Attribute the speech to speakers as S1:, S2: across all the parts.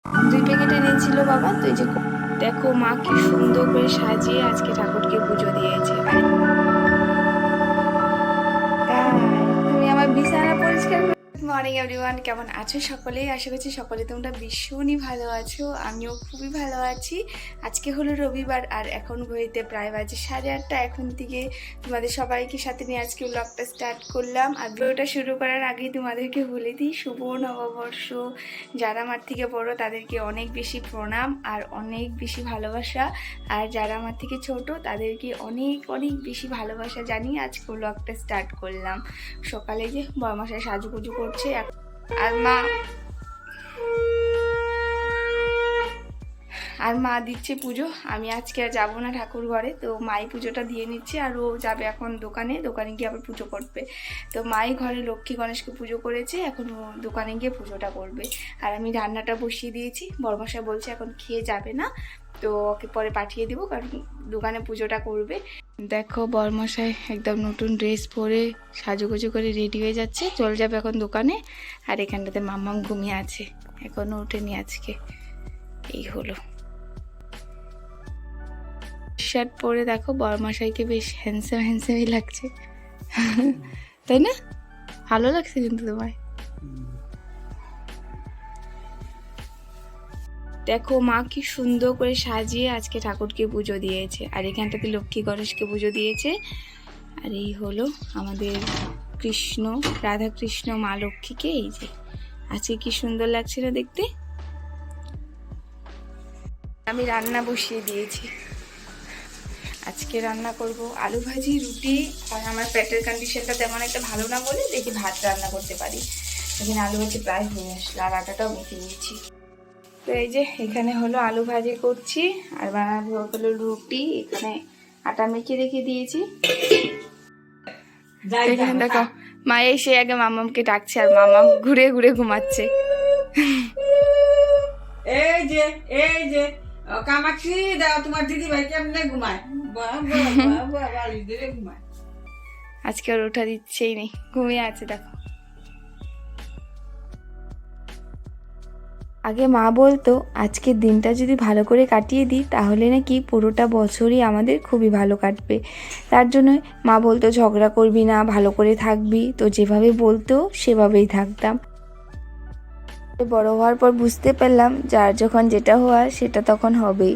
S1: 2 packet এনেছিল বাবা। তো এই যে দেখো মা কি সুন্দর করে সাজিয়ে আজকে ঠাকুরকে পুজো দিয়েছে। তুমি আমার বিছানা পরিষ্কার। গুড মর্নিং এভরিওয়ান, কেমন আছো সকলেই? আশা করছি সকলে তোমরা ভীষণই ভালো আছো, আমিও খুবই ভালো আছি। আজকে হলো রবিবার আর এখন ঘড়িতে প্রায় বাজে 8:30। এখন থেকে তোমাদের সবাইকে সাথে নিয়ে আজকে ব্লগটা স্টার্ট করলাম। আর ভিডিওটা শুরু করার আগেই তোমাদেরকে বলে দিই শুভ নববর্ষ। যারা আমার থেকে বড় তাদেরকে অনেক বেশি প্রণাম আর অনেক বেশি ভালোবাসা, আর যারা আমার থেকে ছোট তাদেরকে অনেক অনেক বেশি ভালোবাসা জানিয়ে আজকে ব্লগটা স্টার্ট করলাম। সকালে যে বড়মশাই সাজুগুজু করছে আর মা দিচ্ছে পুজো। আমি আজকে আর যাবো না ঠাকুর ঘরে, তো মাই পুজোটা দিয়ে নিচ্ছে আর ও যাবে এখন দোকানে গিয়ে আবার পুজো করবে। তো মাই ঘরে লক্ষ্মী গণেশকে পুজো করেছে, এখন ও দোকানে গিয়ে পুজোটা করবে। আর আমি রান্নাটা বসিয়ে দিয়েছি। বড়মশাই বলছে এখন খেয়ে যাবে না, তো ওকে পরে পাঠিয়ে দেবো, কারণ দোকানে পুজোটা করবে। দেখো বড়মশাই একদম নতুন ড্রেস পরে সাজুগুজু করে রেডি হয়ে যাচ্ছে, চলে যাবে এখন দোকানে। আর এখানটাতে মাম্মাম ঘুমিয়ে আছে, এখনো ওঠেনি আজকে। এই হলো শার্ট পরে দেখো বড়মশাইকে বেশ হ্যান্ডসামই লাগছে, তাই না? ভালো লাগছে কিন্তু তোমায়। দেখো মা কি সুন্দর করে সাজিয়ে আজকে ঠাকুরকে পুজো দিয়েছে, আর এখানটাতে লক্ষ্মী গণেশকে পুজো দিয়েছে। আর এই হলো আমাদের কৃষ্ণ, রাধা কৃষ্ণ, মা লক্ষ্মীকে। এই যে আজকে কি সুন্দর লাগছে না দেখতে। আমি রান্না বসিয়ে দিয়েছি। আজকে রান্না করব আলু ভাজি, রুটি। আর আমার পেটের কন্ডিশনটা তেমন একটা ভালো না বলে দেখি ভাত রান্না করতে পারি। এখানে আলু ভাজি প্রায় হয়ে আসলো আর আটাটাও মেখে নিয়েছি। তো এই যে এখানে হলো আলু ভাজি করছি আর বানাবো হলো রুটি। এখানে আটা মেখে রেখে দিয়েছি। এখানে দেখো মা এসে আগে মামামকে ডাকছে আর মামাম ঘুরে ঘুরে ঘুমাচ্ছে।
S2: এই যে এই যে কামাক্ষি দাও, তোমার দিদি ভাই কেমনে ঘুমায়? ঘুমায়
S1: আজকে ওর ওঠা দিচ্ছেই নেই, ঘুমিয়ে আছে দেখো। আগে মা বলতো আজকের দিনটা যদি ভালো করে কাটিয়ে দিই তাহলে নাকি পুরোটা বছরই আমাদের খুবই ভালো কাটবে। তার জন্য মা বলতো ঝগড়া করবি না, ভালো করে থাকবি। তো যেভাবে বলতো সেভাবেই থাকতাম। বড় হওয়ার পর বুঝতে পারলাম যার যখন যেটা হওয়ার সেটা তখন হবেই।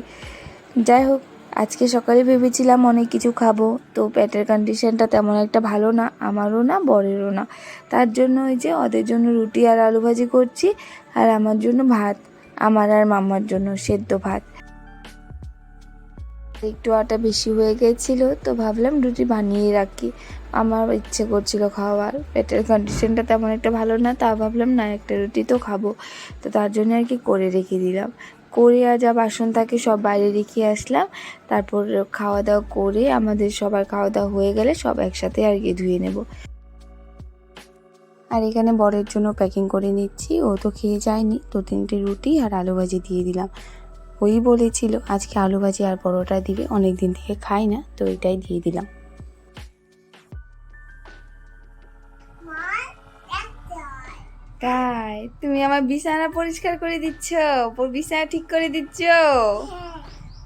S1: যাই হোক, আজকে সকালে ভেবেছিলাম অনেক কিছু খাবো, তো পেটের কন্ডিশনটা তেমন একটা ভালো না, আমারও না বরেরও না। তার জন্য ওই যে ওদের জন্য রুটি আর আলু ভাজি করছি, আর আমার জন্য ভাত, আমার আর মাম্মার জন্য সেদ্ধ ভাত। একটু আটা বেশি হয়ে গেছিল, তো ভাবলাম রুটি বানিয়ে রাখি। আমার ইচ্ছে করছিল খাওয়ার, পেটের কন্ডিশনটা তেমন একটা ভালো না, তা ভাবলাম না একটা রুটি তো খাবো। তো তার জন্য আর কি করে রেখে দিলাম। করে আর যা বাসন থাকে সব বাইরে রেখে আসলাম। তারপর খাওয়া দাওয়া করে আমাদের সবার খাওয়া দাওয়া হয়ে গেলে সব একসাথে আর কি ধুয়ে নেব। আর এখানে বরের জন্য প্যাকিং করে নিচ্ছি, ও তো খেয়ে যায়নি, তো 3টে রুটি আর আলু ভাজি দিয়ে দিলাম। ওই বলেছিল আজকে আলু ভাজি আর পরোটা দিবে, অনেক দিন থেকে খাই না, তো এটাই দিয়ে দিলাম। তাই তুমি আমার বিছানা পরিষ্কার করে দিচ্ছ, বিছানা ঠিক করে দিচ্ছ?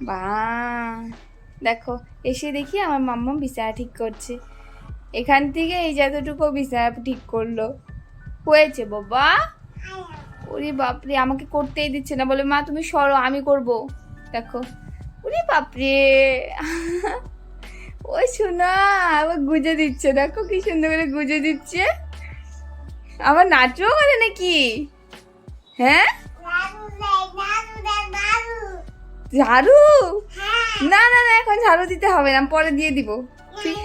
S1: বা দেখো, এসে দেখি আমার মাম্মা বিছানা ঠিক করছে। এখান থেকে এই যতটুকু বিছানা ঠিক করলো, হয়েছে বাবা? ওরে বাপরে, আমাকে করতেই দিচ্ছে না, বলে মা তুমি সরো আমি করব। দেখো, ওরে বাপরে, ওই শোনা আবার গুজে দিচ্ছে, দেখো কি সুন্দর করে গুজে দিচ্ছে। আমার নাচও করে নাকি? হ্যাঁ, ঝাড়ু? না না না, এখন ঝাড়ু দিতে হবে না, পরে দিয়ে দিব। ঠিক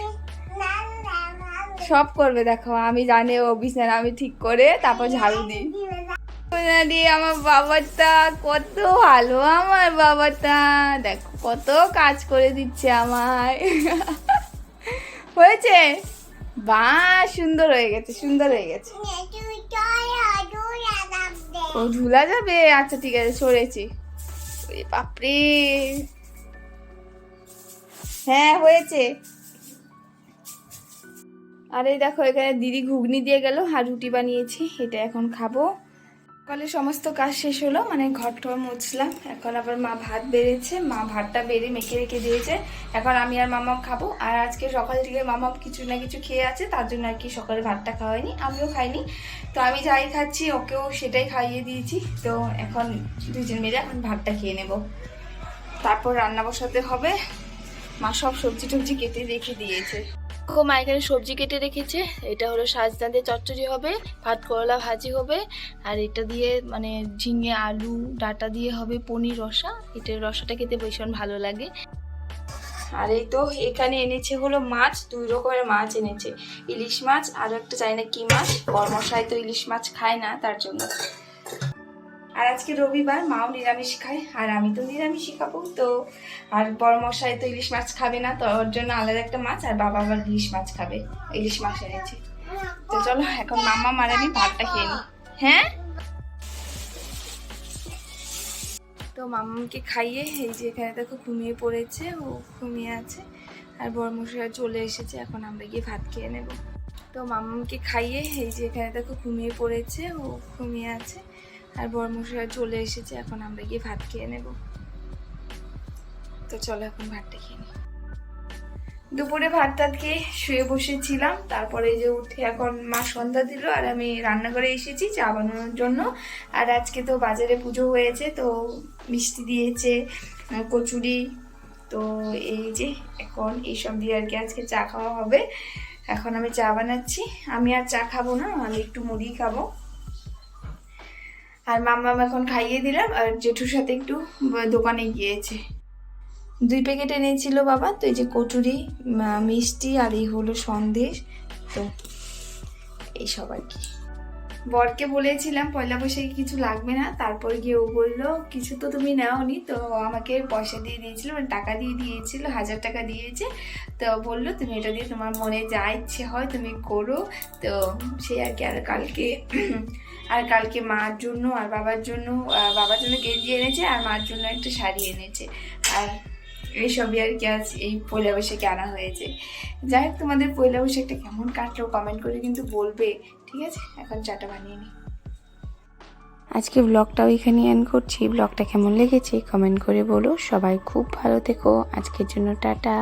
S1: সব করবে, দেখো আমি জানি ও বিছানা আমি ঠিক করে তারপর ঝাড়ু দিই। আমার বাবাটা কত ভালো, আমার বাবাটা দেখো কত কাজ করে দিচ্ছে আমায়। হয়েছে? বা সুন্দর হয়ে গেছে, সুন্দর হয়ে গেছে। ও ঝুলা যাবে, আচ্ছা ঠিক আছে, সরেছি। বাপরে, হ্যাঁ হয়েছে। আর এই দেখো এখানে দিদি ঘুগনি দিয়ে গেল আর রুটি বানিয়েছি, এটা এখন খাবো। সকালে সমস্ত কাজ শেষ হলো, মানে ঘর টর মুছলাম। এখন আবার মা ভাত বেড়েছে, মা ভাতটা বেড়ে মেখে রেখে দিয়েছে। এখন আমি আর মামাম খাবো। আর আজকে সকাল থেকে মামাম কিছু না কিছু খেয়ে আছে, তার জন্য আর কি সকালে ভাতটা খাওয়া হয়নি, আমিও খাইনি। তো আমি যাই খাচ্ছি ওকেও সেটাই খাইয়ে দিয়েছি। তো এখন দুজন মিলে এখন ভাতটা খেয়ে নেব, তারপর রান্না বসাতে হবে। মা সব সবজি টবজি কেটে রেখে দিয়েছে। মা এখানে সবজি কেটে রেখেছে। এটা হলো সাজনা দিয়ে চচ্চড়ি হবে, ভাত করলা ভাজি হবে, আর এটা দিয়ে মানে ঝিঙে আলু ডাঁটা দিয়ে হবে পনির রসা। এটার রসাটা খেতে ভীষণ ভালো লাগে। আর এই তো এখানে এনেছে হলো মাছ, 2 রকমের মাছ এনেছে, ইলিশ মাছ আর একটা চাই না কি মাছ। বরমশাই তো ইলিশ মাছ খায় না, তার জন্য। আর আজকে রবিবার, মাও নিরামিষ খায় আর আমি তো নিরামিষই খাবো। তো আর বড়মশাই তো ইলিশ মাছ খাবে না, তো ওর জন্য আলাদা একটা মাছ, আর বাবা আবার ইলিশ মাছ খাবে, ইলিশ মাছ এনেছে। তো চলো এখন মাম্মা আর আমি ভাতটা খেয়ে নিই। হ্যাঁ, তো মাম্মাকে খাইয়ে এই যে এখানে দেখো ঘুমিয়ে পড়েছে, ও ঘুমিয়ে আছে। আর বড়মশাই চলে এসেছে, এখন আমরা গিয়ে ভাত খেয়ে নেব। তো মাম্মাকে খাইয়ে এই যে এখানে দেখো ঘুমিয়ে পড়েছে, ও ঘুমিয়ে আছে। আর বড়মশাই চলে এসেছে, এখন আমরা গিয়ে ভাত খেয়ে নেব। তো চলো এখন ভাতটা খেয়ে নিই। দুপুরে ভাতটা খেয়ে শুয়ে বসেছিলাম, তারপরে যে উঠে এখন মা সন্ধ্যা দিল আর আমি রান্নাঘরে এসেছি চা বানানোর জন্য। আর আজকে তো বাজারে পুজো হয়েছে, তো মিষ্টি দিয়েছে, কচুরি। তো এই যে এখন এইসব দিয়ে আর কি আজকে চা খাওয়া হবে। এখন আমি চা বানাচ্ছি। আমি আর চা খাবো না, আমি একটু মুড়ি খাবো। আর মাম্মাম এখন খাইয়ে দিলাম, আর জেঠুর সাথে একটু দোকানে গিয়েছে। 2 প্যাকেট এনেছিল বাবা। তো এই যে কচুরি, মিষ্টি, আর এই হলো সন্দেশ। তো এইসব আর কি। বরকে বলেছিলাম পয়লা বৈশাখে কিছু লাগবে না, তারপর গিয়ে ও বললো কিছু তো তুমি নাওনি। তো আমাকে পয়সা দিয়ে দিয়েছিল, মানে টাকা দিয়ে দিয়েছিল, 1000 টাকা দিয়েছে। তো বললো তুমি এটা দিয়ে তোমার মনে যা ইচ্ছে হয় তুমি করো। তো সেই আর কি। আর কালকে মার জন্য আর বাবার জন্য গেঞ্জি এনেছে, আর মার জন্য একটা শাড়ি এনেছে। আর এইসবই আর কি আজ এই পয়লা বৈশাখে আনা হয়েছে। যাই হোক, তোমাদের পয়লা বৈশাখটা কেমন কাটলো কমেন্ট করে কিন্তু বলবে, ঠিক আছে? এখন চাটা বানিয়ে নিই। আজকে ব্লগটাও এখানে এন্ড করছি। ব্লগটা কেমন লেগেছে কমেন্ট করে বলো। সবাই খুব ভালো থেকো। আজকের জন্য টাটা।